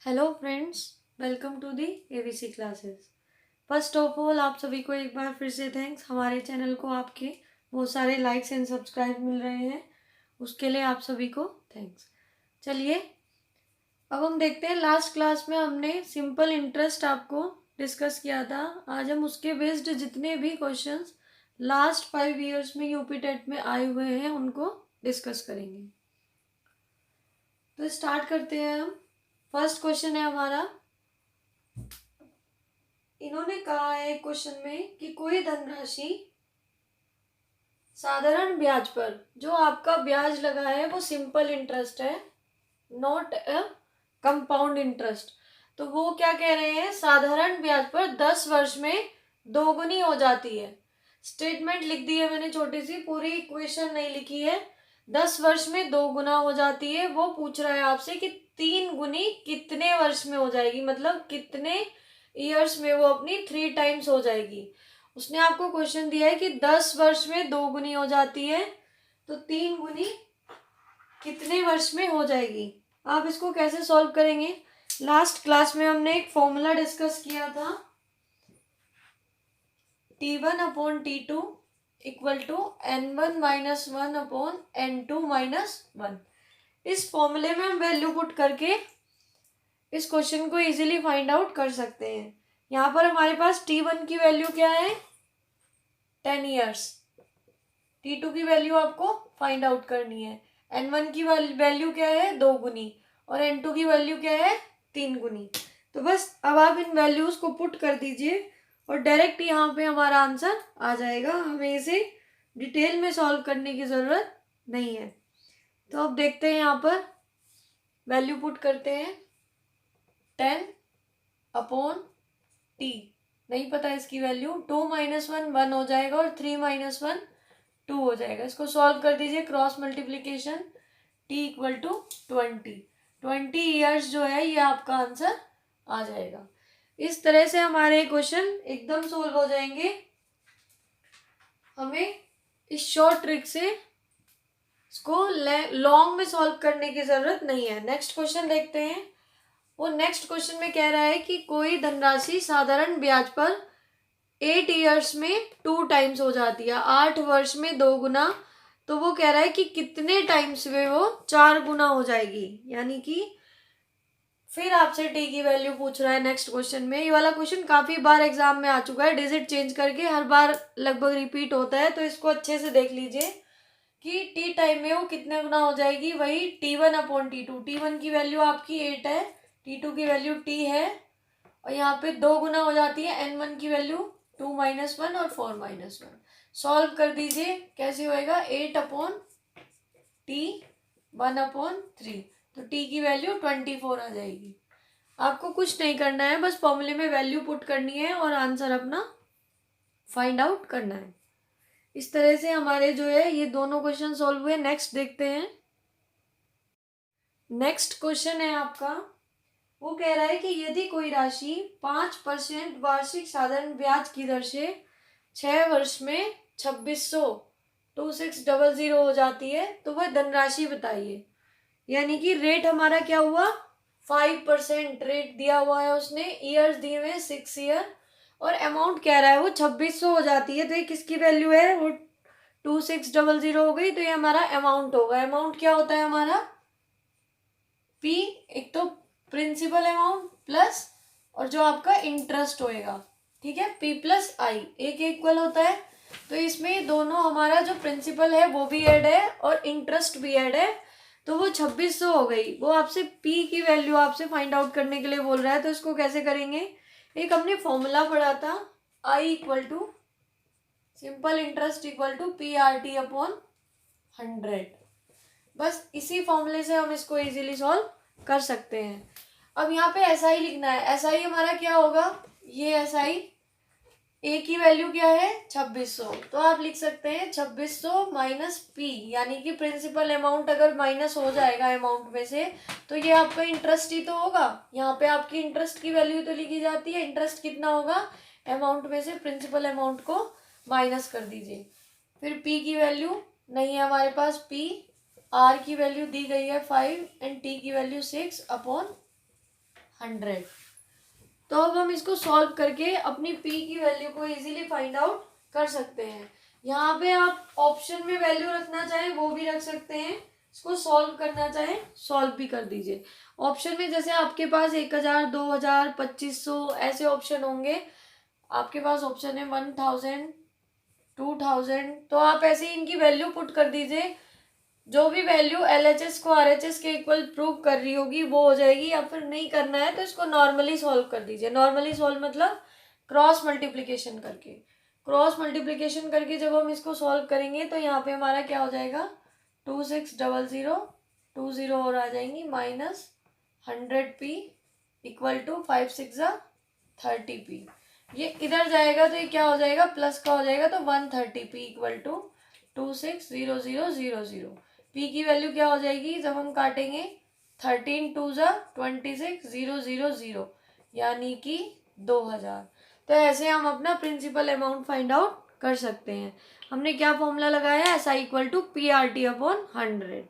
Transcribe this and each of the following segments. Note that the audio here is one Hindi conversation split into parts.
Hello friends, welcome to the ABC classes. First of all आप सभी को एक बार फिर से थैंक्स। हमारे चैनल को आपके बहुत सारे लाइक्स एंड सब्सक्राइब मिल रहे हैं, उसके लिए आप सभी को थैंक्स। चलिए अब हम देखते हैं, लास्ट क्लास में हमने सिंपल इंटरेस्ट आपको डिस्कस किया था। आज हम उसके बेस्ड जितने भी क्वेश्चंस लास्ट 5 years में यूपी टेट में आए हुए हैं उनको डिस्कस करेंगे। तो स्टार्ट करते हैं हम। फर्स्ट क्वेश्चन है हमारा, इन्होंने कहा है क्वेश्चन में कि कोई धनराशि साधारण ब्याज पर, जो आपका ब्याज लगा है वो सिंपल इंटरेस्ट है, नॉट अ कंपाउंड इंटरेस्ट। तो वो क्या कह रहे हैं, साधारण ब्याज पर 10 वर्ष में दोगुनी हो जाती है। स्टेटमेंट लिख दी है मैंने छोटी सी, पूरी इक्वेशन नहीं लिखी है। 10 वर्ष में 2 गुना हो जाती है। वो पूछ रहा है आपसे कि 3 गुनी कितने वर्ष में हो जाएगी, मतलब कितने ईयर्स में वो अपनी 3 टाइम्स हो जाएगी। उसने आपको क्वेश्चन दिया है कि 10 वर्ष में 2 गुनी हो जाती है, तो 3 गुनी कितने वर्ष में हो जाएगी। आप इसको कैसे सॉल्व करेंगे, लास्ट क्लास में हमने एक फॉर्मूला डिस्कस किया था, T1/T2 इक्वल टू N1-1/N2-1। इस फॉर्मूले में हम वैल्यू पुट करके इस क्वेश्चन को इजीली फाइंड आउट कर सकते हैं। यहाँ पर हमारे पास T1 की वैल्यू क्या है, 10 ईयर्स। T2 की वैल्यू आपको फाइंड आउट करनी है। N1 की वैल्यू क्या है, 2 गुनी, और N2 की वैल्यू क्या है, 3 गुनी। तो बस अब आप इन वैल्यूज को पुट कर दीजिए और डायरेक्ट यहाँ पे हमारा आंसर आ जाएगा। हमें इसे डिटेल में सॉल्व करने की ज़रूरत नहीं है। तो अब देखते हैं, यहाँ पर वैल्यू पुट करते हैं। 10/T, नहीं पता इसकी वैल्यू, 2 - 1 1 हो जाएगा और 3 - 1 2 हो जाएगा। इसको सॉल्व कर दीजिए, cross multiplication, T equal to 20 years जो है ये आपका आंसर आ जाएगा। इस तरह से हमारे क्वेश्चन एकदम सोल्व हो जाएंगे। हमें इस शॉर्ट ट्रिक से इसको लॉन्ग में सॉल्व करने की जरूरत नहीं है। नेक्स्ट क्वेश्चन देखते हैं। वो नेक्स्ट क्वेश्चन में कह रहा है कि कोई धनराशि साधारण ब्याज पर 8 ईयर्स में 2 टाइम्स हो जाती है, 8 वर्ष में 2 गुना। तो वो कह रहा है कि कितने टाइम्स में वो 4 गुना हो जाएगी, यानी कि फिर आपसे टी की वैल्यू पूछ रहा है नेक्स्ट क्वेश्चन में। ये वाला क्वेश्चन काफी बार एग्जाम में आ चुका है, डिजिट चेंज करके हर बार लगभग रिपीट होता है, तो इसको अच्छे से देख लीजिए कि टी टाइम में वो कितने गुना हो जाएगी। वही T1/T2, T1 की वैल्यू आपकी 8 है, T2 की वैल्यू T है, और यहाँ पे 2 गुना हो जाती है। N1 की वैल्यू 2 - 1 और 4 - 1। सॉल्व कर दीजिए, कैसे होएगा, 8/T 1/3, तो T की वैल्यू 24 आ जाएगी। आपको कुछ नहीं करना है, बस फॉर्मूले में वैल्यू पुट करनी है और आंसर अपना फाइंड आउट करना है। इस तरह से हमारे जो है ये दोनों क्वेश्चन सॉल्व हुए। नेक्स्ट देखते हैं। नेक्स्ट क्वेश्चन है आपका, वो कह रहा है कि यदि कोई राशि 5% वार्षिक साधारण ब्याज की दर से 6 वर्ष में 2600 हो जाती है, तो वह धनराशि बताइए। यानी कि रेट हमारा क्या हुआ, 5% रेट दिया हुआ है उसने, ईयर्स दिए हुए 6 ईयर, और अमाउंट कह रहा है वो 2600 हो जाती है। तो ये किसकी वैल्यू है, वो 2600 हो गई, तो ये हमारा अमाउंट होगा। अमाउंट क्या होता है हमारा, पी, एक तो प्रिंसिपल अमाउंट प्लस और जो आपका इंटरेस्ट होएगा, ठीक है, P + I एक इक्वल होता है। तो इसमें दोनों हमारा जो प्रिंसिपल है वो भी ऐड है और इंटरेस्ट भी ऐड है, तो वो 2600 हो गई। वो आपसे P की वैल्यू आपसे फाइंड आउट करने के लिए बोल रहा है, तो इसको कैसे करेंगे। एक हमने फॉर्मूला पढ़ा था, I equal to simple interest equal to PRT/100। बस इसी फॉर्मूले से हम इसको इजीली सॉल्व कर सकते हैं। अब यहाँ पे SI लिखना है। SI हमारा क्या होगा, ये SI A की वैल्यू क्या है, 2600, तो आप लिख सकते हैं 2600 माइनस P, यानी कि प्रिंसिपल अमाउंट अगर माइनस हो जाएगा अमाउंट में से, तो ये आपका इंटरेस्ट ही तो होगा। यहाँ पे आपकी इंटरेस्ट की वैल्यू तो लिखी जाती है, इंटरेस्ट कितना होगा, अमाउंट में से प्रिंसिपल अमाउंट को माइनस कर दीजिए। फिर P की वैल्यू नहीं है हमारे पास, R की वैल्यू दी गई है 5 एंड T की वैल्यू 6/100। 100। तो अब हम इसको सॉल्व करके अपनी p की वैल्यू को इजीली फाइंड आउट कर सकते हैं। यहाँ पे आप ऑप्शन में वैल्यू रखना चाहें वो भी रख सकते हैं, इसको सॉल्व करना चाहें सॉल्व भी कर दीजिए। ऑप्शन में जैसे आपके पास 1000, 2000, 2500 ऐसे ऑप्शन होंगे, आपके पास ऑप्शन है 1000, 2000, तो आप ऐसे ही इनकी वैल्यू पुट कर दीजिए। जो भी वैल्यू LHS को RHS के इक्वल प्रूव कर रही होगी वो हो जाएगी, या फिर नहीं करना है तो इसको नॉर्मली सॉल्व कर दीजिए। नॉर्मली सॉल्व मतलब क्रॉस मल्टीप्लिकेशन करके। क्रॉस मल्टीप्लिकेशन करके जब हम इसको सॉल्व करेंगे तो यहाँ पे हमारा क्या हो जाएगा, 2600, 20 और आ जाएंगी, minus 100p equal to 5 6 30p। ये इधर जाएगा तो ये क्या हो जाएगा, प्लस का हो जाएगा, तो 130p इक्वल टू 260000। p की वैल्यू क्या हो जाएगी जब हम काटेंगे, 13 2 26000, यानी कि 2000। तो ऐसे हम अपना प्रिंसिपल अमाउंट फाइंड आउट कर सकते हैं। हमने क्या फॉर्मूला लगाया, SI equal to PRT upon 100।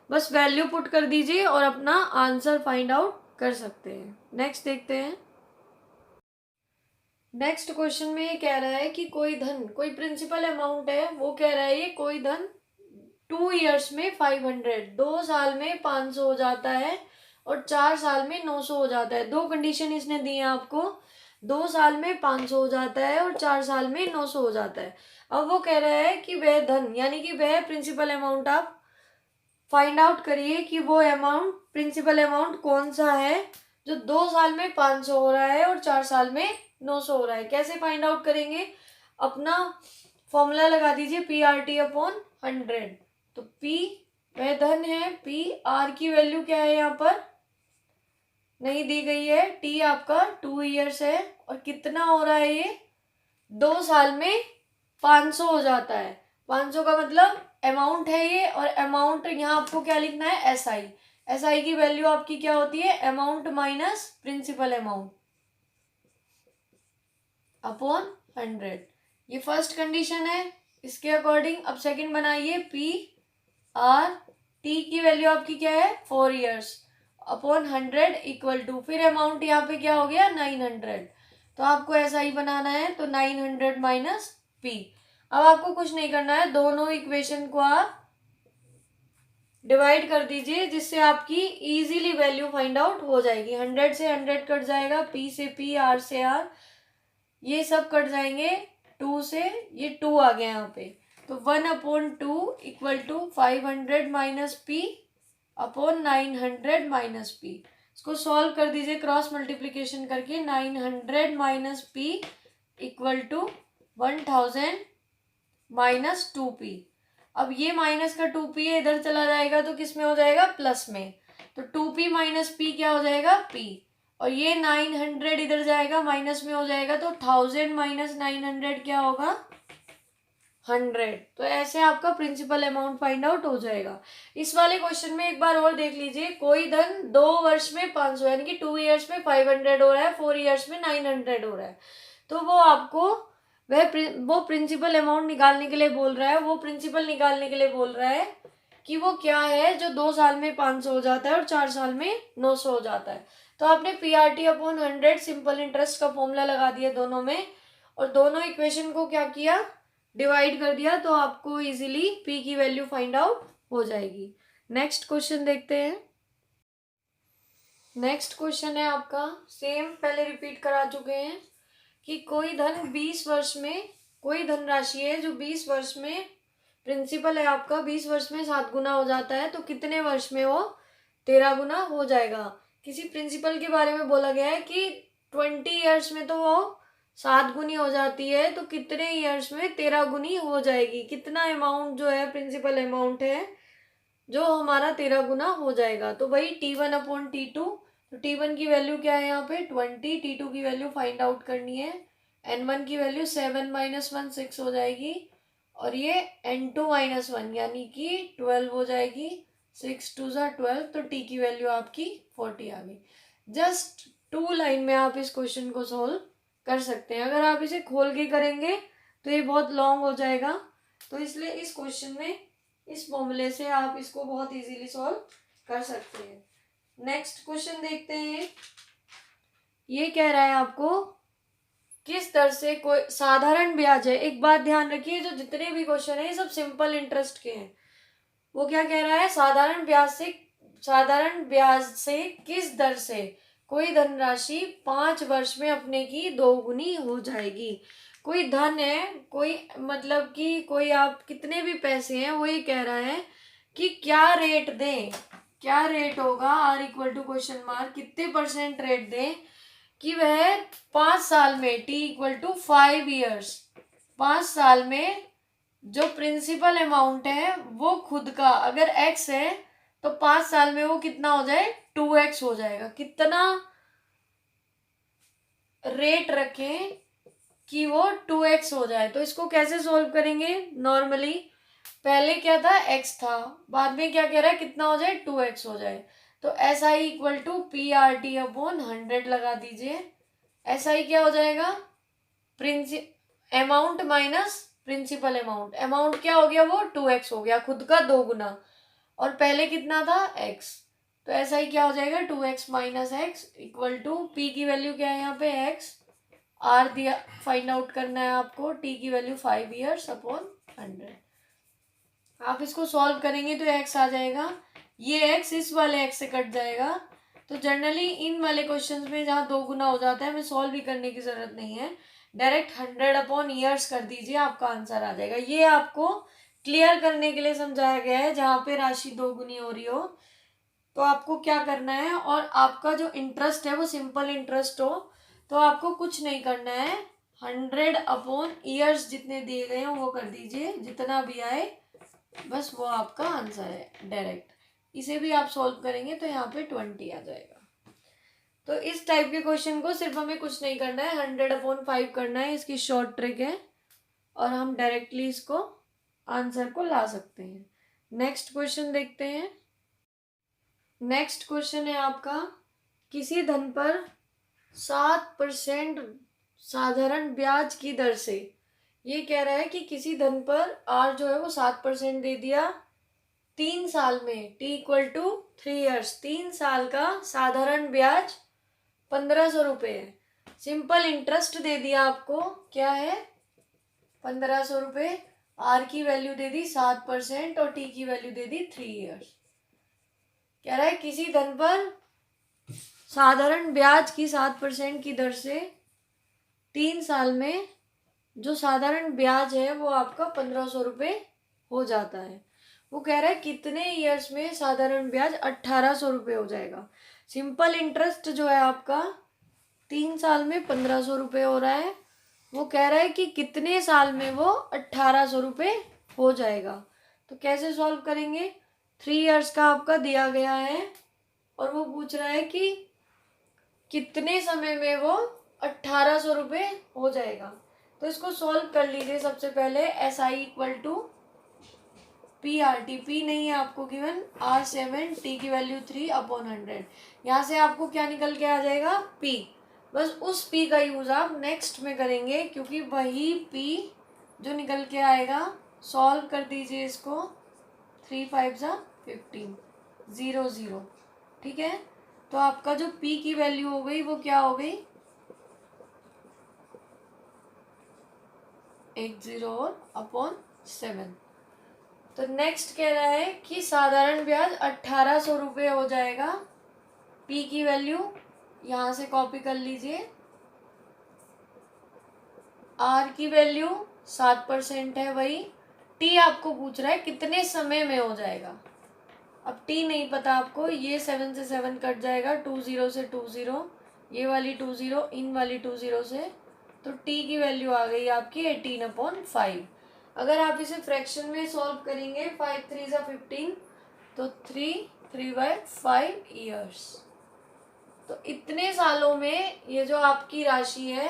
बस वैल्यू पुट कर दीजिए और अपना आंसर फाइंड आउट कर सकते हैं। नेक्स्ट देखते हैं। नेक्स्ट क्वेश्चन में ये कह रहा है कि कोई धन, कोई प्रिंसिपल अमाउंट है, वो कह रहा है ये कोई धन 2 ईयर्स में 500, 2 साल में 500 हो जाता है और 4 साल में 900 हो जाता है। दो कंडीशन इसने दी है आपको, 2 साल में 500 हो जाता है और 4 साल में 900 हो जाता है। अब वो कह रहा है कि वह धन यानी कि वह प्रिंसिपल अमाउंट आप फाइंड आउट करिए कि वो अमाउंट, प्रिंसिपल अमाउंट कौन सा है जो 2 साल में 500 हो रहा है और 4 साल में 900 हो रहा है। कैसे फाइंड आउट करेंगे, अपना फॉर्मूला लगा दीजिए PRT अपॉन 100। तो P वह धन है, P, R की वैल्यू क्या है यहाँ पर नहीं दी गई है, T आपका 2 ईयर्स है और कितना हो रहा है ये 2 साल में 500 हो जाता है। 500 का मतलब अमाउंट है ये, और अमाउंट यहाँ आपको क्या लिखना है, SI। SI की वैल्यू आपकी क्या होती है, amount minus principal amount upon 100। ये फर्स्ट कंडीशन है। इसके अकॉर्डिंग अब सेकंड बनाइए, PRT की वैल्यू आपकी क्या है, 4 ईयर्स अपॉन 100 इक्वल टू, फिर अमाउंट यहाँ पे क्या हो गया 900। तो आपको ऐसा ही बनाना है, तो 900 माइनस P। अब आपको कुछ नहीं करना है, दोनों इक्वेशन को आप डिवाइड कर दीजिए जिससे आपकी इजीली वैल्यू फाइंड आउट हो जाएगी। 100 से 100 कट जाएगा, P से P, R से R, ये सब कट जाएंगे, 2 से ये 2 आ गया यहाँ पे, तो 1/2 equal to 500 minus P upon 900 minus P। इसको सॉल्व कर दीजिए क्रॉस मल्टीप्लिकेशन करके, 900 minus P equal to 1000 minus 2P। अब ये माइनस का 2P है, इधर चला जाएगा तो किस में हो जाएगा, प्लस में, तो 2P माइनस P क्या हो जाएगा, P। और ये 900 इधर जाएगा माइनस में हो जाएगा, तो 1000 माइनस 900 क्या होगा, 100। तो ऐसे आपका प्रिंसिपल अमाउंट फाइंड आउट हो जाएगा। इस वाले क्वेश्चन में एक बार और देख लीजिए, कोई धन 2 वर्ष में 500 यानी कि 2 ईयर्स में 500 हो रहा है, 4 ईयर्स में 900 हो रहा है। तो वो आपको वो प्रिंसिपल अमाउंट निकालने के लिए बोल रहा है, वो प्रिंसिपल निकालने के लिए बोल रहा है कि वो क्या है जो 2 साल में 500 हो जाता है और 4 साल में 900 हो जाता है। तो आपने PRT अपॉन 100 सिंपल इंटरेस्ट का फॉर्मूला लगा दिया दोनों में, और दोनों इक्वेशन को क्या किया, डिवाइड कर दिया, तो आपको इजीली P की वैल्यू फाइंड आउट हो जाएगी। नेक्स्ट क्वेश्चन देखते हैं। नेक्स्ट क्वेश्चन है आपका, सेम पहले रिपीट करा चुके हैं, कि कोई धन 20 वर्ष में, कोई धनराशि है जो 20 वर्ष में, प्रिंसिपल है आपका 20 वर्ष में 7 गुना हो जाता है, तो कितने वर्ष में वो 13 गुना हो जाएगा। किसी प्रिंसिपल के बारे में बोला गया है कि 20 ईयर्स में तो वो 7 गुनी हो जाती है, तो कितने ईयर्स में 13 गुनी हो जाएगी, कितना अमाउंट जो है प्रिंसिपल अमाउंट है जो हमारा 13 गुना हो जाएगा। तो वही T1 अपॉन T2, तो T1 की वैल्यू क्या है यहाँ पे 20, T2 की वैल्यू फाइंड आउट करनी है, N1 की वैल्यू 7 माइनस 1 6 हो जाएगी, और ये N2 माइनस 1 यानी कि 12 हो जाएगी, 6 2 12, तो T की वैल्यू आपकी 40 आ गई। जस्ट 2 लाइन में आप इस क्वेश्चन को सोल्व कर सकते हैं। अगर आप इसे खोल के करेंगे तो ये बहुत लॉन्ग हो जाएगा, तो इसलिए इस क्वेश्चन में इस फॉर्मूले से आप इसको बहुत इजीली सॉल्व कर सकते हैं। नेक्स्ट क्वेश्चन देखते हैं। ये कह रहा है आपको किस दर से कोई साधारण ब्याज है। एक बात ध्यान रखिए, जो जितने भी क्वेश्चन है ये सब सिंपल इंटरेस्ट के हैं। वो क्या कह रहा है, साधारण ब्याज से किस दर से कोई धनराशि 5 वर्ष में अपने की दोगुनी हो जाएगी। कोई धन है, कोई मतलब कि कोई आप कितने भी पैसे हैं, वो ये कह रहा है कि क्या रेट दें, क्या रेट होगा, R equal to question mark, कितने परसेंट रेट दें कि वह 5 साल में, टी इक्वल टू 5 ईयर्स, 5 साल में जो प्रिंसिपल अमाउंट है वो खुद का अगर एक्स है तो 5 साल में वो कितना हो जाए, 2x हो जाएगा। कितना रेट रखें कि वो 2x हो जाए। तो इसको कैसे सोल्व करेंगे, नॉर्मली पहले क्या था, x था, बाद में क्या कह रहा है, कितना हो जाए, 2x हो जाए। तो S I equal to P R T upon 100 लगा दीजिए। एस आई क्या हो जाएगा, amount minus principal amount, amount क्या हो गया, वो 2x हो गया, खुद का 2 गुना, और पहले कितना था, x। तो ऐसा ही क्या हो जाएगा, 2x minus X equal to P की वैल्यू क्या है यहाँ पे x, आर दिया, फाइंड आउट करना है आपको, टी की वैल्यू 5 ईयर्स अपॉन 100। आप इसको सॉल्व करेंगे तो x आ जाएगा, ये x इस वाले x से कट जाएगा। तो जनरली इन वाले क्वेश्चंस में जहाँ 2 गुना हो जाता है, हमें सॉल्व भी करने की जरूरत नहीं है, डायरेक्ट 100 अपॉन ईयर्स कर दीजिए, आपका आंसर आ जाएगा। ये आपको क्लियर करने के लिए समझाया गया है, जहाँ पे राशि 2 गुनी हो रही हो तो आपको क्या करना है, और आपका जो इंटरेस्ट है वो सिंपल इंटरेस्ट हो तो आपको कुछ नहीं करना है, 100 अपॉन ईयर्स जितने दिए गए हैं वो कर दीजिए, जितना भी आए बस वो आपका आंसर है डायरेक्ट। इसे भी आप सॉल्व करेंगे तो यहाँ पे 20 आ जाएगा। तो इस टाइप के क्वेश्चन को सिर्फ हमें कुछ नहीं करना है, 100 अपॉन 5 करना है, इसकी शॉर्ट ट्रिक है और हम डायरेक्टली इसको आंसर को ला सकते हैं। नेक्स्ट क्वेश्चन देखते हैं। नेक्स्ट क्वेश्चन है आपका, किसी धन पर 7% साधारण ब्याज की दर से, ये कह रहा है कि किसी धन पर आर जो है वो 7% दे दिया 3 साल में, टी इक्वल टू 3 ईयर्स, 3 साल का साधारण ब्याज 1500 रुपये है। सिंपल इंटरेस्ट दे दिया आपको, क्या है, 1500 रुपये, आर की वैल्यू दे दी 7% और टी की वैल्यू दे दी 3 ईयर्स। कह रहा है किसी धन पर साधारण ब्याज की 7% की दर से 3 साल में जो साधारण ब्याज है वो आपका 1500 रुपये हो जाता है। वो कह रहा है कितने ईयर्स में साधारण ब्याज 1800 रुपये हो जाएगा। सिंपल इंटरेस्ट जो है आपका 3 साल में 1500 रुपये हो रहा है, वो कह रहा है कि कितने साल में वो 1800 रुपये हो जाएगा। तो कैसे सॉल्व करेंगे, 3 ईयर्स का आपका दिया गया है और वो पूछ रहा है कि कितने समय में वो 1800 रुपये हो जाएगा। तो इसको सॉल्व कर लीजिए। सबसे पहले S I equal to P R T, P नहीं है आपको गिवन, आर 7, टी की वैल्यू 3 अपॉन 100। यहाँ से आपको क्या निकल के आ जाएगा, पी। बस उस पी का यूज आप नेक्स्ट में करेंगे, क्योंकि वही पी जो निकल के आएगा, सॉल्व कर दीजिए इसको, 3 5 जा 15, 0 0, ठीक है। तो आपका जो पी की वैल्यू हो गई वो क्या हो गई, 80 और अपॉन 7। तो नेक्स्ट कह रहा है कि साधारण ब्याज 1800 रुपये हो जाएगा। पी की वैल्यू यहाँ से कॉपी कर लीजिए, आर की वैल्यू 7% है वही, टी आपको पूछ रहा है कितने समय में हो जाएगा। अब टी नहीं पता आपको, ये 7 से 7 कट जाएगा, 20 से 20, ये वाली 20, इन वाली 20 से, तो टी की वैल्यू आ गई आपकी 18/5। अगर आप इसे फ्रैक्शन में सॉल्व करेंगे, 5 3 जा 15, तो 3/5 ईयर्स। तो इतने सालों में ये जो आपकी राशि है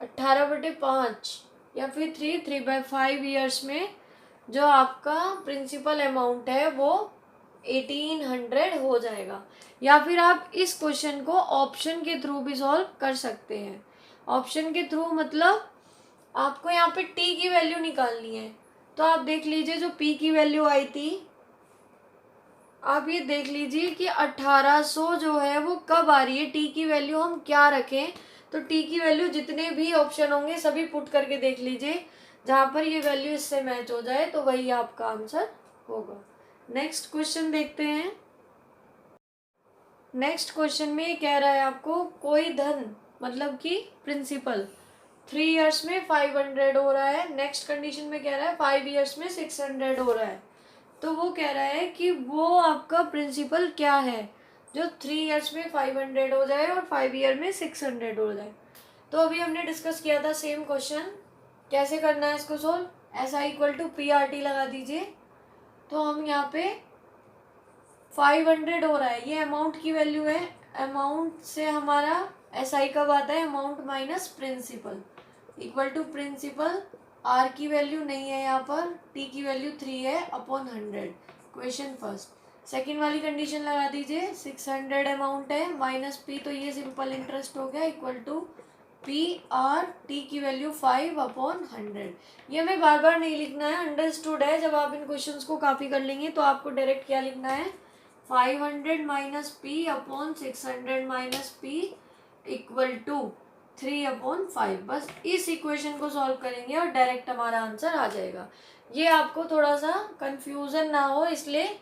18/5 या फिर 3/5 ईयर्स में जो आपका प्रिंसिपल अमाउंट है वो 1800 हो जाएगा। या फिर आप इस क्वेश्चन को ऑप्शन के थ्रू भी सॉल्व कर सकते हैं। ऑप्शन के थ्रू मतलब आपको यहाँ पे टी की वैल्यू निकालनी है, तो आप देख लीजिए जो पी की वैल्यू आई थी आप ये देख लीजिए कि 1800 जो है वो कब आ रही है, टी की वैल्यू हम क्या रखें। तो टी की वैल्यू जितने भी ऑप्शन होंगे सभी पुट करके देख लीजिए, जहाँ पर ये वैल्यू इससे मैच हो जाए तो वही आपका आंसर होगा। नेक्स्ट क्वेश्चन देखते हैं। नेक्स्ट क्वेश्चन में ये कह रहा है आपको कोई धन मतलब कि प्रिंसिपल 3 इयर्स में 500 हो रहा है। नेक्स्ट कंडीशन में कह रहा है 5 इयर्स में 600 हो रहा है। तो वो कह रहा है कि वो आपका प्रिंसिपल क्या है जो 3 इयर्स में 500 हो जाए और 5 ईयर में 600 हो जाए। तो अभी हमने डिस्कस किया था सेम क्वेश्चन, कैसे करना है इसको solve. S I equal to P R T लगा दीजिए। तो हम यहाँ पे 500 हो रहा है, ये अमाउंट की वैल्यू है। अमाउंट से हमारा एस आई कब आता है, amount minus principal equal to principal. R की वैल्यू नहीं है यहाँ पर, टी की वैल्यू 3 है अपॉन 100। Question first. सेकेंड वाली कंडीशन लगा दीजिए, 600 अमाउंट है माइनस पी, तो ये सिंपल इंटरेस्ट हो गया equal to P R, T की वैल्यू 5 अपॉन 100। ये हमें बार बार नहीं लिखना है, अंडरस्टूड है। जब आप इन क्वेश्चंस को कॉपी कर लेंगे तो आपको डायरेक्ट क्या लिखना है, 500 minus P upon 600 minus P equal to 3 upon 5। बस इस इक्वेशन को सॉल्व करेंगे और डायरेक्ट हमारा आंसर आ जाएगा। ये आपको थोड़ा सा कंफ्यूजन ना हो इसलिए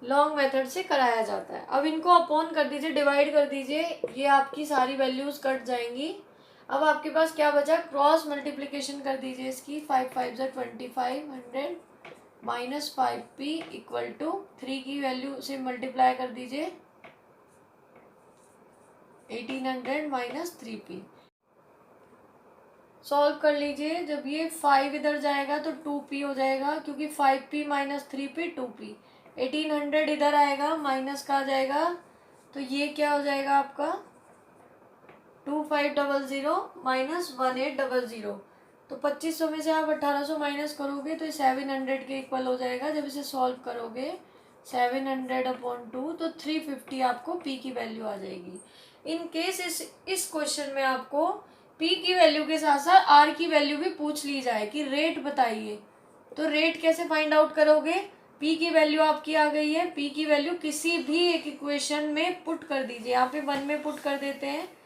लॉन्ग मेथड से कराया जाता है। अब इनको अपॉन कर दीजिए, डिवाइड कर दीजिए, ये आपकी सारी वैल्यूज कट जाएंगी। अब आपके पास क्या बचा, क्रॉस मल्टीप्लिकेशन कर दीजिए इसकी, 5 5 ज़ा 25, 100 माइनस 5p इक्वल टू 3 की वैल्यू से मल्टीप्लाई कर दीजिए 1800 माइनस 3p। सॉल्व कर लीजिए, जब ये 5 इधर जाएगा तो 2p हो जाएगा, क्योंकि 5p माइनस 3p 2p। 1800 इधर आएगा माइनस का आ जाएगा, तो ये क्या हो जाएगा आपका 2500 माइनस 1800। तो 2500 में से आप 1800 माइनस करोगे तो 700 के इक्वल हो जाएगा। जब इसे सॉल्व करोगे 700 अपॉन 2 तो 350 आपको p की वैल्यू आ जाएगी। इन केस इस क्वेश्चन में आपको p की वैल्यू के साथ साथ r की वैल्यू भी पूछ ली जाए कि रेट बताइए, तो रेट कैसे फाइंड आउट करोगे। p की वैल्यू आपकी आ गई है, p की वैल्यू किसी भी एक इक्वेशन में पुट कर दीजिए। यहाँ पे 1 में पुट कर देते हैं,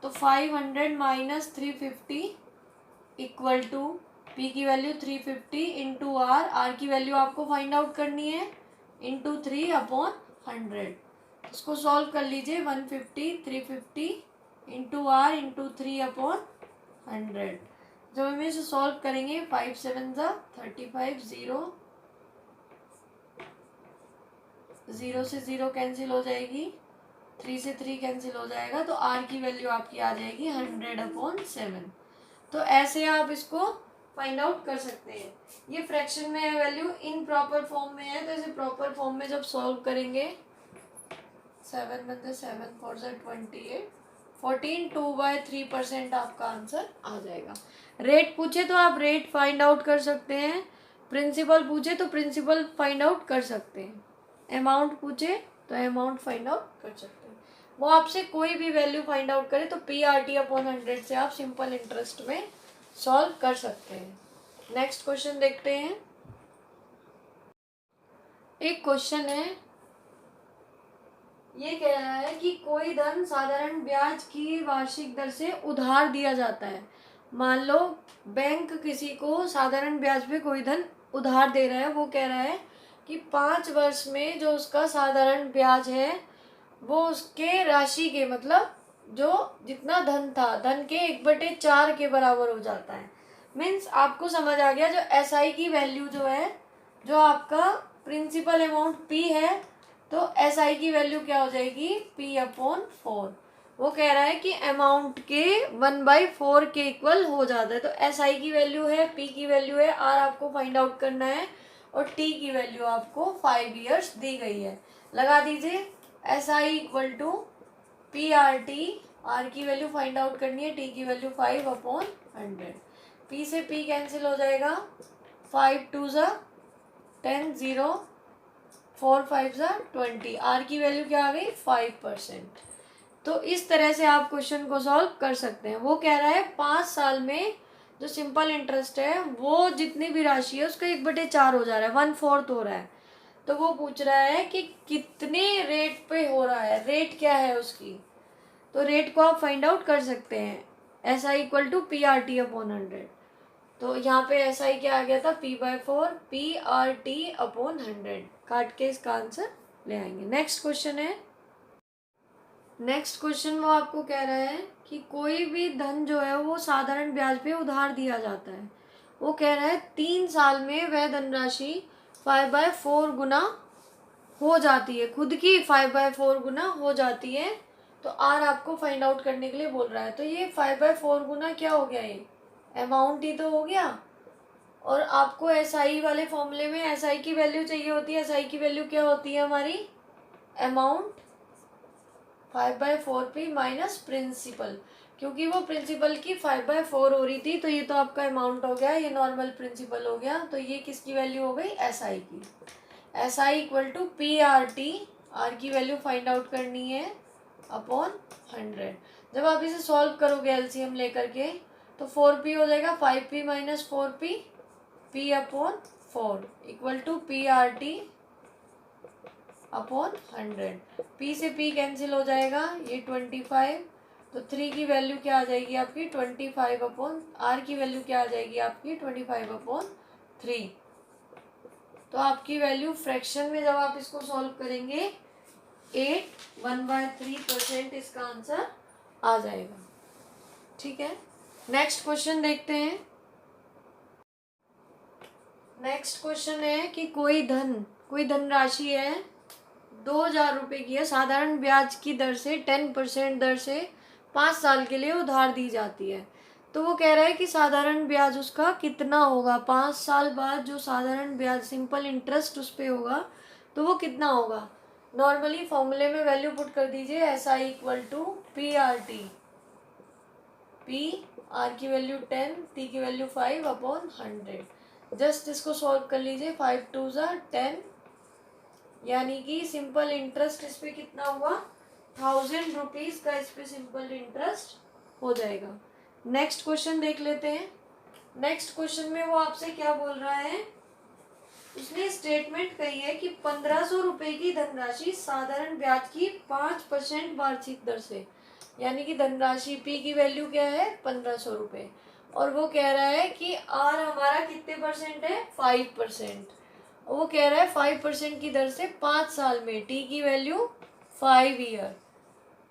तो 500 माइनस 350 इक्वल टू p की वैल्यू 350 इंटू आर की वैल्यू आपको फाइंड आउट करनी है इंटू 3 अपॉन 100। इसको सॉल्व कर लीजिए, 150 350 इंटू आर इंटू 3 अपॉन 100। जब हम इसे सॉल्व करेंगे 5 7 ज़ा 35, 0 से 0 कैंसिल हो जाएगी, 3 से 3 कैंसिल हो जाएगा, तो आर की वैल्यू आपकी आ जाएगी 100 अपॉन 7। तो ऐसे आप इसको फाइंड आउट कर सकते हैं। ये फ्रैक्शन में है वैल्यू, इन प्रॉपर फॉर्म में है, तो इसे प्रॉपर फॉर्म में जब सॉल्व करेंगे 7 × 7 4 ज़ा 28, 14 2/3% आपका आंसर आ जाएगा। रेट पूछे तो आप रेट फाइंड आउट कर सकते हैं, प्रिंसिपल पूछे तो प्रिंसिपल फाइंड आउट कर सकते हैं, अमाउंट पूछे तो अमाउंट फाइंड आउट कर सकते हैं। वो आपसे कोई भी वैल्यू फाइंड आउट करे तो PRT अपॉन 100 से आप सिंपल इंटरेस्ट में सॉल्व कर सकते हैं। नेक्स्ट क्वेश्चन देखते हैं। एक क्वेश्चन है, ये कह रहा है कि कोई धन साधारण ब्याज की वार्षिक दर से उधार दिया जाता है। मान लो बैंक किसी को साधारण ब्याज पे कोई धन उधार दे रहा है, वो कह रहा है कि 5 वर्ष में जो उसका साधारण ब्याज है वो उसके राशि के मतलब जो जितना धन था, धन के 1/4 के बराबर हो जाता है। मीन्स आपको समझ आ गया, जो SI की वैल्यू जो है, जो आपका प्रिंसिपल अमाउंट P है, तो SI की वैल्यू क्या हो जाएगी P अपॉन 4। वो कह रहा है कि अमाउंट के 1/4 के इक्वल हो जाता है। तो SI की वैल्यू है, P की वैल्यू है, R आपको फाइंड आउट करना है, और T की वैल्यू आपको 5 इयर्स दी गई है। लगा दीजिए, SI equal to PRT, R की वैल्यू फाइंड आउट करनी है, T की वैल्यू 5 अपॉन 100। P से P कैंसिल हो जाएगा, 5 2 ज़ा 10, 0 4 5 ज़ा 20। R की वैल्यू क्या आ गई 5%। तो इस तरह से आप क्वेश्चन को सॉल्व कर सकते हैं। वो कह रहा है 5 साल में जो सिंपल इंटरेस्ट है वो जितनी भी राशि है उसका 1/4 हो जा रहा है, 1/4 हो रहा है। तो वो पूछ रहा है कि कितने रेट पे हो रहा है, रेट क्या है उसकी। तो रेट को आप फाइंड आउट कर सकते हैं, S I equal to P R T upon 100। तो यहाँ पे एस आई क्या आ गया था, p/4 P R T upon 100। काट के इसका आंसर ले आएंगे। नेक्स्ट क्वेश्चन है, नेक्स्ट क्वेश्चन वो आपको कह रहा है कि कोई भी धन जो है वो साधारण ब्याज पे उधार दिया जाता है। वो कह रहा है 3 साल में वह धनराशि 5/4 गुना हो जाती है, खुद की 5/4 गुना हो जाती है। तो आर आपको फाइंड आउट करने के लिए बोल रहा है। तो ये 5/4 गुना क्या हो गया, ये अमाउंट ही तो हो गया। और आपको एस आई वाले फॉर्मूले में एस आई की वैल्यू चाहिए होती है। एस आई की वैल्यू क्या होती है हमारी, अमाउंट 5/4 पी माइनस प्रिंसिपल, क्योंकि वो प्रिंसिपल की 5/4 हो रही थी। तो ये तो आपका अमाउंट हो गया, ये नॉर्मल प्रिंसिपल हो गया। तो ये किसकी वैल्यू हो गई, एस आई की। S I equal to P R T, R की वैल्यू फाइंड आउट करनी है अपॉन 100। जब आप इसे सॉल्व करोगे एलसीएम लेकर के तो 4p हो जाएगा, 5p minus 4p, p upon 4 equal to P R T upon 100। p से p कैंसिल हो जाएगा, ये 25। तो 3 की वैल्यू क्या आ जाएगी आपकी 25 अपॉन, r की वैल्यू क्या आ जाएगी आपकी 25 अपॉन 3। तो आपकी वैल्यू फ्रैक्शन में जब आप इसको सॉल्व करेंगे 8 1/3% इसका आंसर आ जाएगा। ठीक है, नेक्स्ट क्वेश्चन देखते हैं। नेक्स्ट क्वेश्चन है कि कोई धनराशि है 2,000 रुपये की है, साधारण ब्याज की दर से 10% दर से 5 साल के लिए उधार दी जाती है। तो वो कह रहा है कि साधारण ब्याज उसका कितना होगा, 5 साल बाद जो साधारण ब्याज सिंपल इंटरेस्ट उस पर होगा तो वो कितना होगा। नॉर्मली फॉर्मूले में वैल्यू पुट कर दीजिए, S I equal to P R T, P R की वैल्यू 10, टी की वैल्यू 5 अपॉन 100। जस्ट इसको सॉल्व कर लीजिए, 5 2 10, यानी कि सिंपल इंटरेस्ट इस पे कितना हुआ 1000 रुपीज का इस पे सिंपल इंटरेस्ट हो जाएगा। नेक्स्ट क्वेश्चन देख लेते हैं। नेक्स्ट क्वेश्चन में वो आपसे क्या बोल रहा है, उसने स्टेटमेंट कही है कि 1500 रुपए की धनराशि साधारण ब्याज की 5% वार्षिक दर से, यानी कि धनराशि पी की वैल्यू क्या है 1500 रुपये, और वो कह रहा है कि आर हमारा कितने परसेंट है 5%। वो कह रहा है 5% की दर से 5 साल में, टी की वैल्यू 5 ईयर।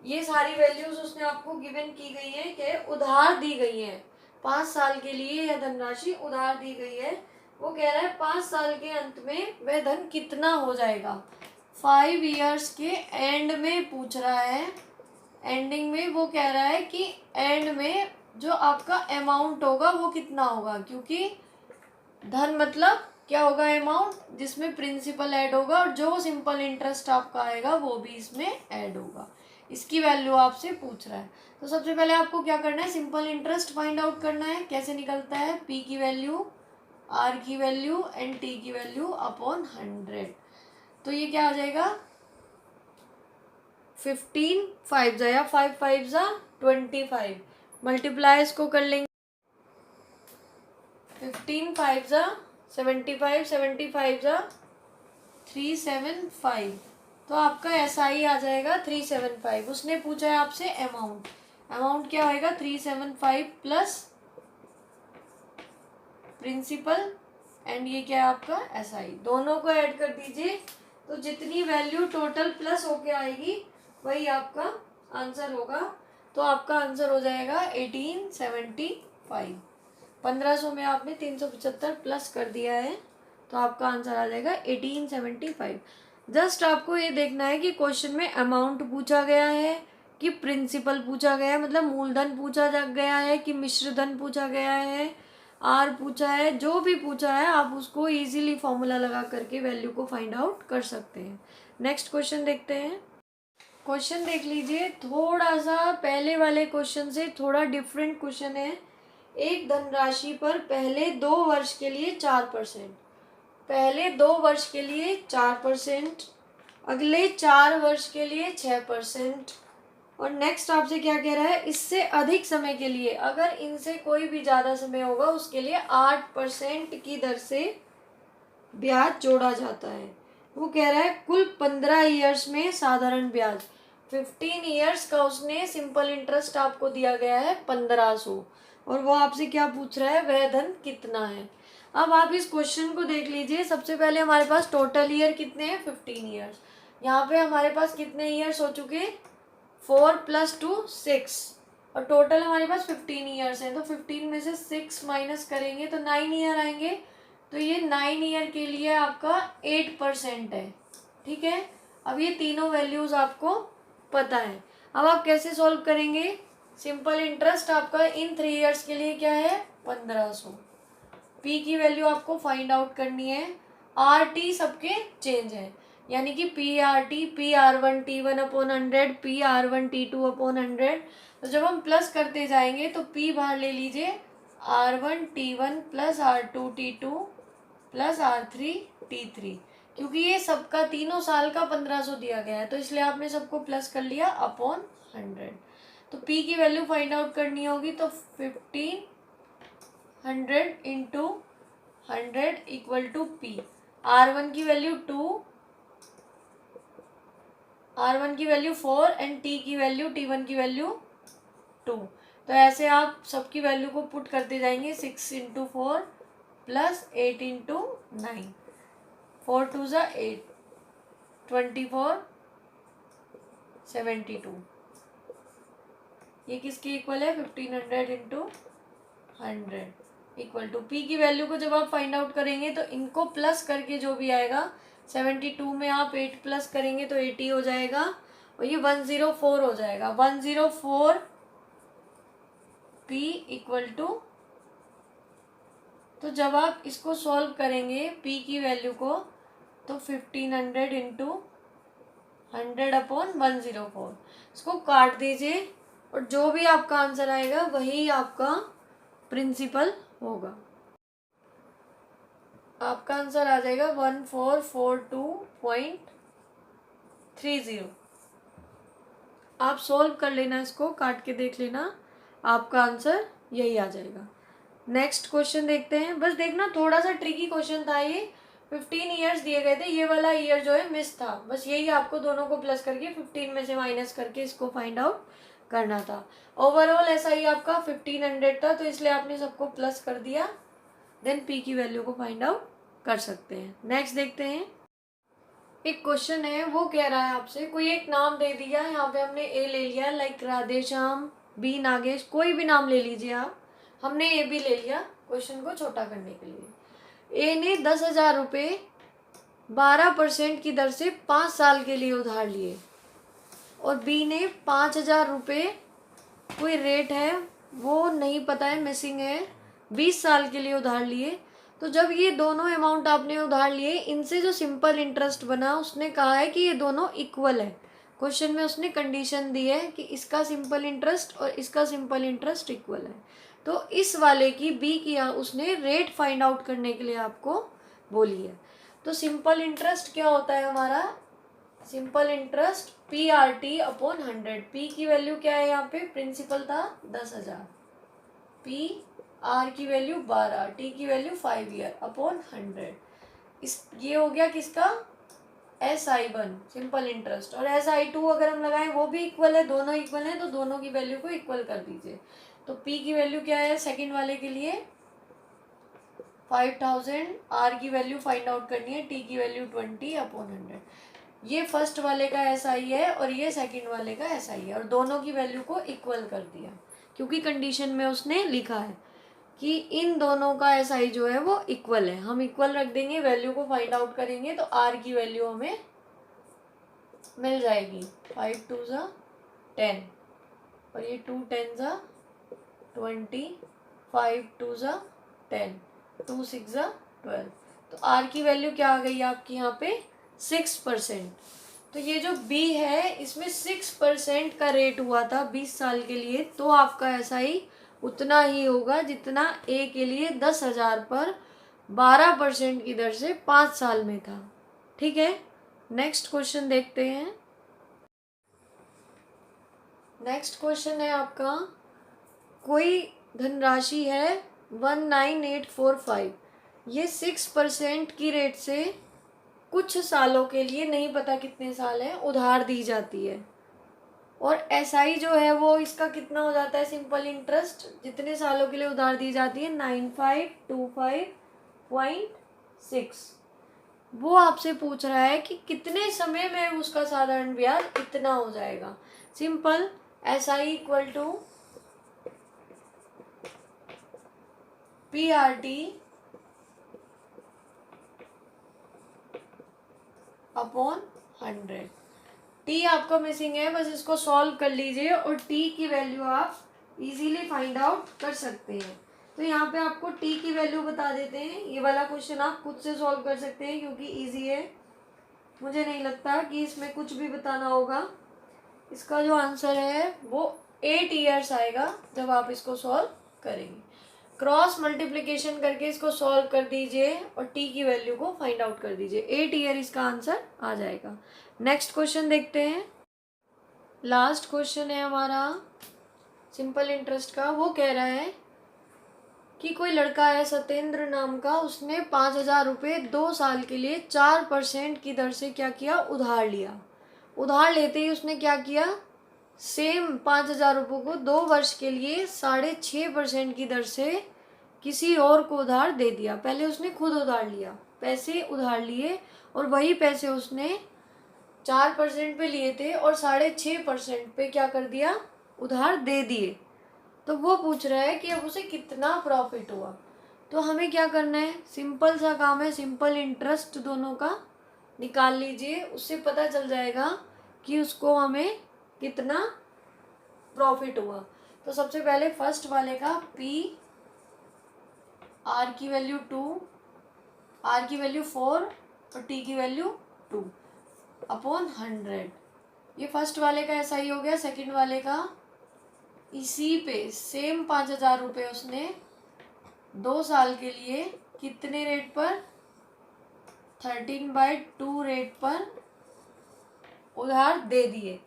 ये सारी वैल्यूज उसने आपको गिवन की गई है कि उधार दी गई है, 5 साल के लिए यह धनराशि उधार दी गई है। वो कह रहा है 5 साल के अंत में वह धन कितना हो जाएगा, 5 ईयर्स के एंड में पूछ रहा है। एंडिंग में वो कह रहा है कि एंड में जो आपका अमाउंट होगा वो कितना होगा, क्योंकि धन मतलब क्या होगा अमाउंट जिसमें प्रिंसिपल ऐड होगा और जो सिंपल इंटरेस्ट आपका आएगा वो भी इसमें ऐड होगा। इसकी वैल्यू आपसे पूछ रहा है। तो सबसे पहले आपको क्या करना है, सिंपल इंटरेस्ट फाइंड आउट करना है। कैसे निकलता है, पी की वैल्यू, आर की वैल्यू एंड टी की वैल्यू अपॉन 100। तो ये क्या आ जाएगा 15 5 या 5 5 25, मल्टीप्लाई इसको कर लेंगे, 15 5 75, 75 375। तो आपका एस आई आ जाएगा 375। उसने पूछा है आपसे अमाउंट, अमाउंट क्या होएगा 375 प्लस प्रिंसिपल एंड ये क्या है आपका एस आई, दोनों को ऐड कर दीजिए। तो जितनी वैल्यू टोटल प्लस होके आएगी वही आपका आंसर होगा। तो आपका आंसर हो जाएगा 1875। 1500 में आपने 375 प्लस कर दिया है तो आपका आंसर आ जाएगा 1875। जस्ट आपको ये देखना है कि क्वेश्चन में अमाउंट पूछा गया है कि प्रिंसिपल पूछा गया है, मतलब मूलधन पूछा गया है कि मिश्र धन पूछा गया है, आर पूछा है, जो भी पूछा है आप उसको इजीली फॉर्मूला लगा करके वैल्यू को फाइंड आउट कर सकते हैं। नेक्स्ट क्वेश्चन देखते हैं। क्वेश्चन देख लीजिए, थोड़ा सा पहले वाले क्वेश्चन से थोड़ा डिफरेंट क्वेश्चन है। एक धनराशि पर पहले 2 वर्ष के लिए 4%, पहले 2 वर्ष के लिए 4%, अगले 4 वर्ष के लिए 6%, और नेक्स्ट आपसे क्या कह रहा है, इससे अधिक समय के लिए, अगर इनसे कोई भी ज़्यादा समय होगा उसके लिए 8% की दर से ब्याज जोड़ा जाता है। वो कह रहा है कुल 15 ईयर्स में साधारण ब्याज, 15 ईयर्स का उसने सिंपल इंटरेस्ट आपको दिया गया है 1500, और वो आपसे क्या पूछ रहा है, वह धन कितना है। अब आप इस क्वेश्चन को देख लीजिए। सबसे पहले हमारे पास टोटल ईयर कितने हैं, 15 ईयर्स। यहाँ पे हमारे पास कितने ईयर्स हो चुके, 4 + 2 6, और टोटल हमारे पास 15 ईयर्स हैं। तो 15 में से 6 माइनस करेंगे तो 9 ईयर आएंगे। तो ये 9 ईयर के लिए आपका 8% है। ठीक है, अब ये तीनों वैल्यूज आपको पता है। अब आप कैसे सॉल्व करेंगे, सिंपल इंटरेस्ट आपका इन 3 ईयर्स के लिए क्या है, 1500। पी की वैल्यू आपको फाइंड आउट करनी है। आर टी सबके चेंज है, यानी कि P/R1 T1/100, P/R1 T2/100। तो जब हम प्लस करते जाएंगे तो P बाहर ले लीजिए, R1 T1 + R2 T2 + R3 T3, क्योंकि ये सबका तीनों साल का 1500 दिया गया है, तो इसलिए आपने सबको प्लस कर लिया अपॉन 100। तो P की वैल्यू फाइंड आउट करनी होगी, तो 1500 × 100 = P। R1 की वैल्यू 2, R1 की वैल्यू 4 एंड T1 की वैल्यू 2। तो ऐसे आप सबकी वैल्यू को पुट करते जाएंगे, 6 × 4 + 8 × 9, 4 2 = 8, 24 72। ये किसके इक्वल है, 1500 × 100 = P की वैल्यू को जब आप फाइंड आउट करेंगे तो इनको प्लस करके जो भी आएगा, 72 में आप 8 प्लस करेंगे तो 80 हो जाएगा, और ये 104 हो जाएगा। 104 P = तो जब आप इसको सॉल्व करेंगे P की वैल्यू को, तो 1500 × 100/104, इसको काट दीजिए और जो भी आपका आंसर आएगा वही आपका प्रिंसिपल होगा। आपका आंसर आ जाएगा 1442.30। आप सॉल्व कर लेना, इसको काट के देख लेना, आपका आंसर यही आ जाएगा। नेक्स्ट क्वेश्चन देखते हैं। बस देखना थोड़ा सा ट्रिकी क्वेश्चन था ये। 15 ईयर्स दिए गए थे, ये वाला ईयर जो है मिस था, बस यही आपको दोनों को प्लस करके 15 में से माइनस करके इसको फाइंड आउट करना था। ओवरऑल ऐसा ही आपका 1500 था, तो इसलिए आपने सबको प्लस कर दिया, देन पी की वैल्यू को फाइंड आउट कर सकते हैं। नेक्स्ट देखते हैं। एक क्वेश्चन है, वो कह रहा है आपसे, कोई एक नाम दे दिया, यहाँ पे हमने ए ले लिया, लाइक राधेश्याम, बी नागेश, कोई भी नाम ले लीजिए आप, हमने ए भी ले लिया क्वेश्चन को छोटा करने के लिए। ए ने 10,000 रुपये 12% की दर से 5 साल के लिए उधार लिए, और बी ने 5,000 रुपये, कोई रेट है वो नहीं पता है, मिसिंग है, 20 साल के लिए उधार लिए। तो जब ये दोनों अमाउंट आपने उधार लिए, इनसे जो सिंपल इंटरेस्ट बना, उसने कहा है कि ये दोनों इक्वल है। क्वेश्चन में उसने कंडीशन दी है कि इसका सिंपल इंटरेस्ट और इसका सिंपल इंटरेस्ट इक्वल है। तो इस वाले की बी किया उसने रेट फाइंड आउट करने के लिए आपको बोली है। तो सिंपल इंटरेस्ट क्या होता है हमारा, सिंपल इंटरेस्ट P/R/T/100। P की वैल्यू क्या है, यहाँ पे प्रिंसिपल था 10,000, P/R की वैल्यू 12, T की वैल्यू 5 ईयर अपॉन 100। इस ये हो गया किसका, SI1 सिंपल इंटरेस्ट, और SI2 अगर हम लगाएं वो भी इक्वल है, दोनों इक्वल है, तो दोनों की वैल्यू को इक्वल कर दीजिए। तो P की वैल्यू क्या है सेकंड वाले के लिए 5000, R की वैल्यू फाइंड आउट करनी है, T की वैल्यू 20/100। ये फर्स्ट वाले का SI है और ये सेकंड वाले का SI है, और दोनों की वैल्यू को इक्वल कर दिया, क्योंकि कंडीशन में उसने लिखा है कि इन दोनों का SI जो है वो इक्वल है। हम इक्वल रख देंगे, वैल्यू को फाइंड आउट करेंगे तो R की वैल्यू हमें मिल जाएगी 5 2 = 10, और ये 2 10 = 20, 5 2 = 10, 2 6 = 12। तो R की वैल्यू क्या आ गई आपकी यहाँ पे 6%। तो ये जो B है इसमें 6% का रेट हुआ था 20 साल के लिए, तो आपका SI उतना ही होगा जितना A के लिए 10,000 पर 12% की दर से 5 साल में था। ठीक है, नेक्स्ट क्वेश्चन देखते हैं। नेक्स्ट क्वेश्चन है आपका, कोई धनराशि है 19,845, ये 6% की रेट से कुछ सालों के लिए, नहीं पता कितने साल है, उधार दी जाती है। और एसआई जो है वो इसका कितना हो जाता है, सिंपल इंटरेस्ट, जितने सालों के लिए उधार दी जाती है 9525.6। वो आपसे पूछ रहा है कि कितने समय में उसका साधारण ब्याज इतना हो जाएगा। Simple, SI equal to PRT upon 100। T आपका मिसिंग है, बस इसको सॉल्व कर लीजिए और टी की वैल्यू आप इजीली फाइंड आउट कर सकते हैं। तो यहाँ पे आपको टी की वैल्यू बता देते हैं। ये वाला क्वेश्चन आप खुद से सॉल्व कर सकते हैं क्योंकि इजी है। मुझे नहीं लगता कि इसमें कुछ भी बताना होगा। इसका जो आंसर है वो 8 ईयर्स आएगा जब आप इसको सॉल्व करेंगे। क्रॉस मल्टीप्लिकेशन करके इसको सॉल्व कर दीजिए और टी की वैल्यू को फाइंड आउट कर दीजिए। 8 ईयर इसका आंसर आ जाएगा। नेक्स्ट क्वेश्चन देखते हैं। लास्ट क्वेश्चन है हमारा सिंपल इंटरेस्ट का। वो कह रहा है कि कोई लड़का है सत्येंद्र नाम का, उसने 5,000 रुपये 2 साल के लिए 4% की दर से क्या किया, उधार लिया। उधार लेते ही उसने क्या किया, सेम 5,000 रुपये को 2 वर्ष के लिए 6.5% की दर से किसी और को उधार दे दिया। पहले उसने खुद उधार लिया, पैसे उधार लिए और वही पैसे उसने 4% पे लिए थे और 6.5% पे क्या कर दिया, उधार दे दिए। तो वो पूछ रहा है कि अब उसे कितना प्रॉफिट हुआ। तो हमें क्या करना है, सिंपल सा काम है, सिंपल इंटरेस्ट दोनों का निकाल लीजिए, उससे पता चल जाएगा कि उसको हमें कितना प्रॉफिट हुआ। तो सबसे पहले फर्स्ट वाले का P, R की वैल्यू 2, R की वैल्यू 4 और T की वैल्यू 2 अपॉन 100। ये फर्स्ट वाले का ऐसा ही हो गया। सेकंड वाले का इसी पे सेम 5,000 रुपये उसने 2 साल के लिए कितने रेट पर, 13/2 रेट पर उधार दे दिए।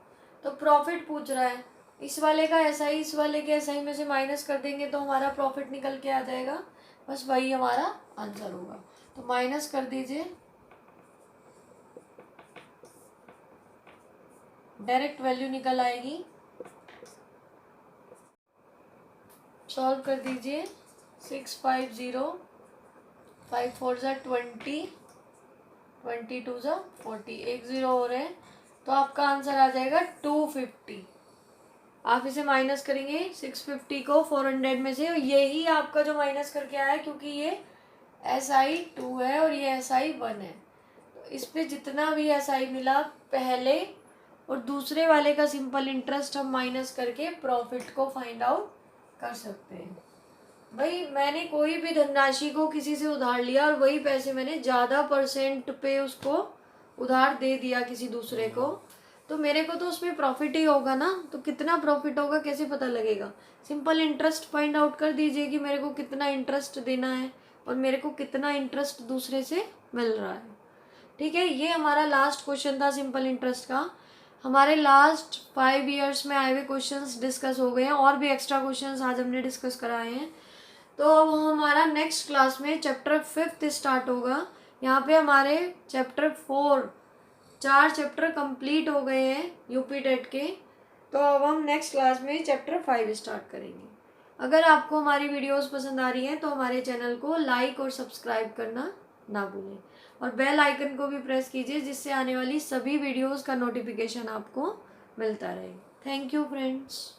तो प्रॉफिट पूछ रहा है। इस वाले का ऐसा ही, इस वाले के ऐसा ही में से माइनस कर देंगे तो हमारा प्रॉफिट निकल के आ जाएगा। बस वही हमारा आंसर होगा। तो माइनस कर दीजिए, डायरेक्ट वैल्यू निकल आएगी। सॉल्व कर दीजिए। 650, 5 4 20, 22 40, 1 0 हो रहे हैं तो आपका आंसर आ जाएगा 250। आप इसे माइनस करेंगे 650 को 400 में से, और यही आपका जो माइनस करके आया है क्योंकि ये SI 2 है और ये SI 1 है। तो इस पे जितना भी SI मिला पहले और दूसरे वाले का सिंपल इंटरेस्ट हम माइनस करके प्रॉफिट को फाइंड आउट कर सकते हैं। भाई मैंने कोई भी धनराशि को किसी से उधार लिया और वही पैसे मैंने ज़्यादा % पे उसको उधार दे दिया किसी दूसरे को, तो मेरे को तो उसमें प्रॉफिट ही होगा ना। तो कितना प्रॉफिट होगा कैसे पता लगेगा, सिंपल इंटरेस्ट फाइंड आउट कर दीजिए कि मेरे को कितना इंटरेस्ट देना है और मेरे को कितना इंटरेस्ट दूसरे से मिल रहा है। ठीक है, ये हमारा लास्ट क्वेश्चन था सिंपल इंटरेस्ट का। हमारे लास्ट 5 ईयर्स में आए हुए क्वेश्चंस डिस्कस हो गए हैं और भी एक्स्ट्रा क्वेश्चंस आज हमने डिस्कस कराए हैं। तो अब हमारा नेक्स्ट क्लास में चैप्टर 5 स्टार्ट होगा। यहाँ पे हमारे चैप्टर 4 4 चैप्टर कंप्लीट हो गए हैं यूपी टेट के। तो अब हम नेक्स्ट क्लास में चैप्टर 5 स्टार्ट करेंगे। अगर आपको हमारी वीडियोस पसंद आ रही हैं तो हमारे चैनल को लाइक और सब्सक्राइब करना ना भूलें और बेल आइकन को भी प्रेस कीजिए जिससे आने वाली सभी वीडियोस का नोटिफिकेशन आपको मिलता रहे। Thank you friends.